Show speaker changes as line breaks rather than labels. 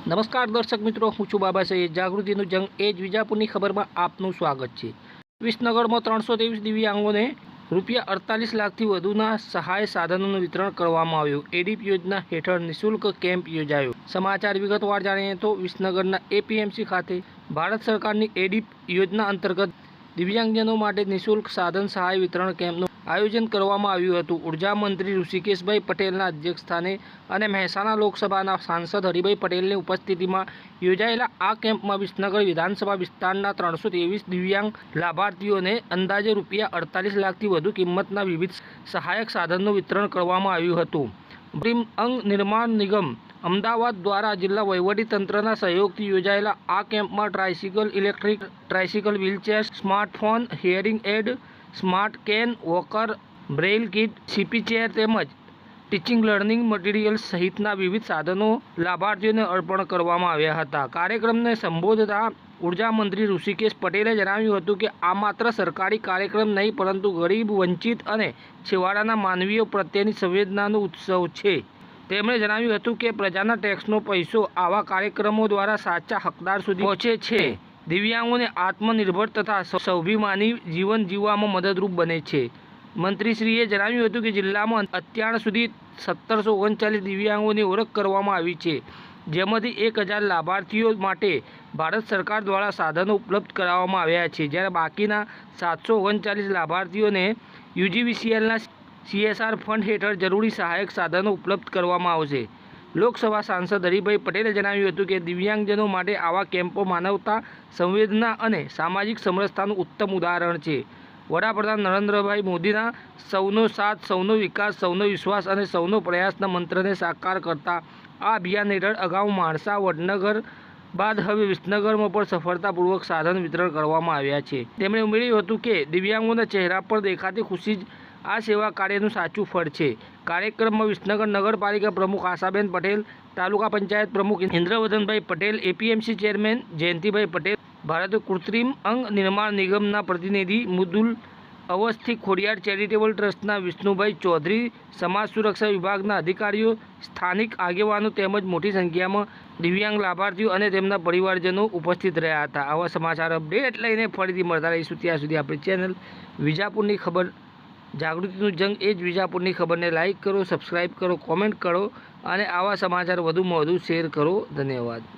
નમસ્કાર દર્શક મિત્રો, હું છું બાબા સૈયદ। જાગૃતિનું જંગ એ જ વિજાપુરની ખબરમાં આપનું સ્વાગત છે। વિસનગરમાં 323 દિવ્યાંગોને ₹48 લાખથી વધુના સહાય સાધનોનું વિતરણ કરવામાં આવ્યું। એડીપ યોજના હેઠળ નિઃશુલ્ક કેમ્પ યોજાયો। સમાચાર વિગતવાર જાણીએ તો વિસનગરના એપીએમસી ખાતે ભારત સરકારની એડીપ યોજના અંતર્ગત દિવ્યાંગજનો માટે નિઃશુલ્ક સાધન સહાય વિતરણ કેમ્પનું આયોજન કરવામાં આવ્યું હતું। ઉર્જા મંત્રી ઋષિકેશભાઈ પટેલના અધ્યક્ષસ્થાને અને મહેસાણા લોકસભાના સાંસદ હરિભાઈ પટેલની ઉપસ્થિતિમાં યોજાયેલા આ કેમ્પમાં વિસનગર વિધાનસભા વિસ્તારના 323 દિવ્યાંગ લાભાર્થીઓને અંદાજે ₹48 લાખથી વધુ કિંમતના વિવિધ સહાયક સાધનનું વિતરણ કરવામાં આવ્યું હતું। અગ્રીમ અંગ નિર્માણ નિગમ અમદાવાદ દ્વારા જિલ્લા વહીવટીતંત્રના સહયોગથી યોજાયેલા આ કેમ્પમાં tricycle, electric tricycle, wheelchair, smartphone, hearing aid, smart cane, walker, braille kit, CP chair તેમજ ટીચિંગ લર્નિંગ મટીરિયલ્સ સહિતના વિવિધ સાધનો લાભાર્થીઓને અર્પણ કરવામાં આવ્યા હતા। કાર્યક્રમને સંબોધતા ઉર્જા મંત્રી ઋષિકેશ પટેલે જણાવ્યું હતું કે આ માત્ર સરકારી કાર્યક્રમ નહીં પરંતુ ગરીબ, વંચિત અને છેવાડાના માનવીઓ પ્રત્યેની સંવેદનાનો ઉત્સવ છે। તેમણે જણાવ્યું હતું કે પ્રજાના ટેક્સનો પૈસો આવા કાર્યક્રમો દ્વારા સાચા હકદાર સુધી પહોંચે છે। દિવ્યાંગોને આત્મનિર્ભર તથા સ્વાભિમાની જીવન જીવવામાં મદદરૂપ બને છે। મંત્રીશ્રીએ જણાવ્યું હતું કે જિલ્લામાં અત્યાર સુધી 1739 દિવ્યાંગોની ઓળખ કરવામાં આવી છે, જેમાંથી 1000 લાભાર્થીઓ માટે ભારત સરકાર દ્વારા સાધનો ઉપલબ્ધ કરાવવામાં આવ્યા છે, જ્યારે બાકીના 739 લાભાર્થીઓને યુજીવીસીએલના CSR ફંડ હેઠળ જરૂરી સહાયક સાધનો ઉપલબ્ધ કરવામાં આવશે। લોકસભા સાંસદ હરિભાઈ પટેલે જણાવ્યું હતું કે દિવ્યાંગજનો માટે આવા કેમ્પો માનવતા, સંવેદના અને સામાજિક સમરસતાનું ઉત્તમ ઉદાહરણ છે। વડાપ્રધાન નરેન્દ્રભાઈ મોદીના સૌનો સાથ, સૌનો વિકાસ, સૌનો વિશ્વાસ અને સૌનો પ્રયાસના મંત્રને સાકાર કરતા આ અભિયાન હેઠળ અગાઉ માણસા, વડનગર બાદ હવે વિસનગરમાં પણ સફળતાપૂર્વક સાધન વિતરણ કરવામાં આવ્યા છે। તેમણે ઉમેર્યું હતું કે દિવ્યાંગોના ચહેરા પર દેખાતી ખુશી જ આ સેવા કાર્યનું સાચું ફળ છે। કાર્યક્રમમાં વિસનગર નગરપાલિકા પ્રમુખ આશાબેન પટેલ, તાલુકા પંચાયત પ્રમુખ ઇન્દ્રવદનભાઈ પટેલ, એપીએમસી ચેરમેન જયંતિભાઈ પટેલ, ભારતીય કૃત્રિમ અંગ નિર્માણ નિગમના પ્રતિનિધિ મૃદુલ અવસ્થી, ખોડિયાર ચેરિટેબલ ટ્રસ્ટના વિષ્ણુભાઈ ચૌધરી, સમાજ સુરક્ષા વિભાગના અધિકારીઓ, સ્થાનિક આગેવાનો તેમજ મોટી સંખ્યામાં દિવ્યાંગ લાભાર્થીઓ અને તેમના પરિવારજનો ઉપસ્થિત રહ્યા હતા। આવા સમાચાર અપડેટ લઈને ફરીથી મળતા રહીશું। ત્યાં સુધી આપણી ચેનલ વિજાપુરની ખબર, જાગૃતિનું જંગ એ જ વિજાપુરની ખબરને લાઇક કરો, સબસ્ક્રાઈબ કરો, કોમેન્ટ કરો અને આવા સમાચાર વધુમાં વધુ શેર કરો। ધન્યવાદ।